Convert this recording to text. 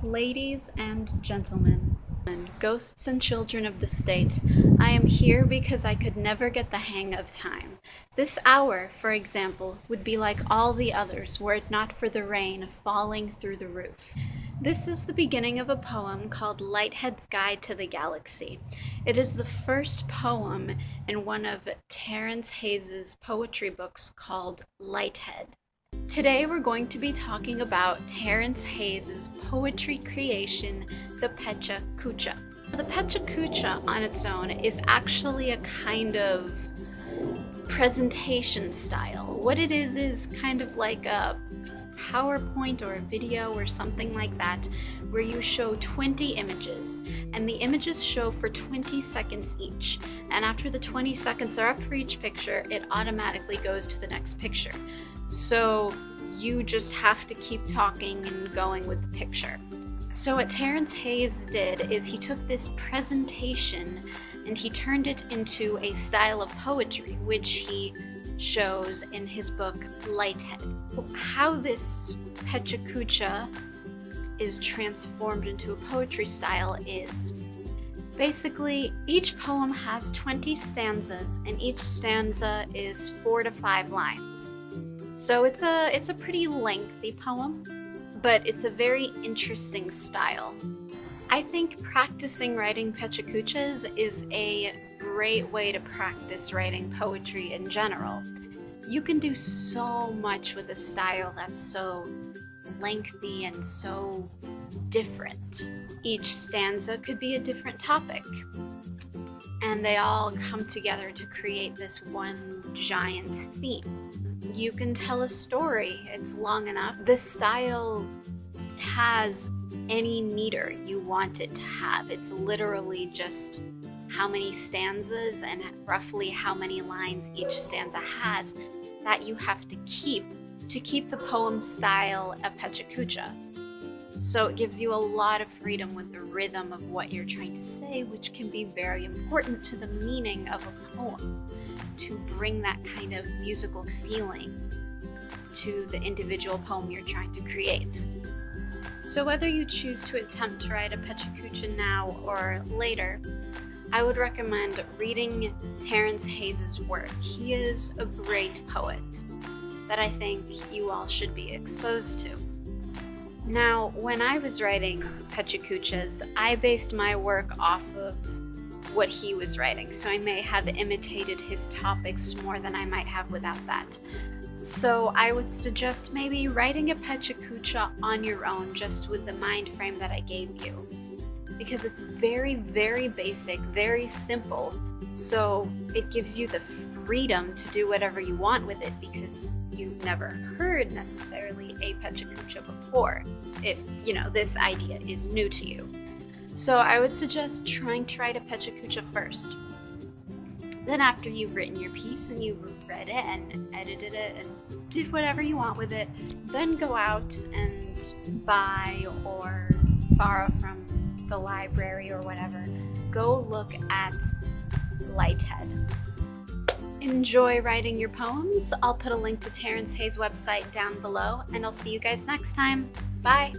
Ladies and gentlemen, ghosts and children of the state, I am here because I could never get the hang of time. This hour, for example, would be like all the others were it not for the rain falling through the roof. This is the beginning of a poem called Lighthead's Guide to the Galaxy. It is the first poem in one of Terence Hayes' poetry books called Lighthead. Today we're going to be talking about Terence Hayes' poetry creation, the Pecha Kucha. The Pecha Kucha on its own is actually a kind of presentation style. What it is kind of like a PowerPoint or a video or something like that, where you show 20 images, and the images show for 20 seconds each. And after the 20 seconds are up for each picture, it automatically goes to the next picture. So you just have to keep talking and going with the picture. So what Terence Hayes did is he took this presentation and he turned it into a style of poetry, which he shows in his book Lighthead. How this Pecha Kucha is transformed into a poetry style is basically each poem has 20 stanzas, and each stanza is 4 to 5 lines. So it's a pretty lengthy poem, but it's a very interesting style. I think practicing writing Pecha Kuchas is a great way to practice writing poetry in general. You can do so much with a style that's so lengthy and so different. Each stanza could be a different topic, and they all come together to create this one giant theme. You can tell a story, it's long enough. This style has any meter you want it to have. It's literally just how many stanzas and roughly how many lines each stanza has that you have to keep the poem style of Pecha Kucha. So it gives you a lot of freedom with the rhythm of what you're trying to say, which can be very important to the meaning of a poem, to bring that kind of musical feeling to the individual poem you're trying to create. So whether you choose to attempt to write a Pecha Kucha now or later, I would recommend reading Terence Hayes' work. He is a great poet that I think you all should be exposed to. Now, when I was writing Pecha Kuchas, I based my work off of what he was writing, so I may have imitated his topics more than I might have without that. So I would suggest maybe writing a Pecha Kucha on your own, just with the mind frame that I gave you, because it's very, very basic, very simple, so it gives you the freedom to do whatever you want with it, because you've never heard necessarily a Pecha Kucha before, if this idea is new to you. So I would suggest trying to write a Pecha Kucha first. Then after you've written your piece and you've read it and edited it and did whatever you want with it, then go out and buy or borrow from the library or whatever. Go look at Lighthead. Enjoy writing your poems. I'll put a link to Terence Hayes' website down below, and I'll see you guys next time. Bye!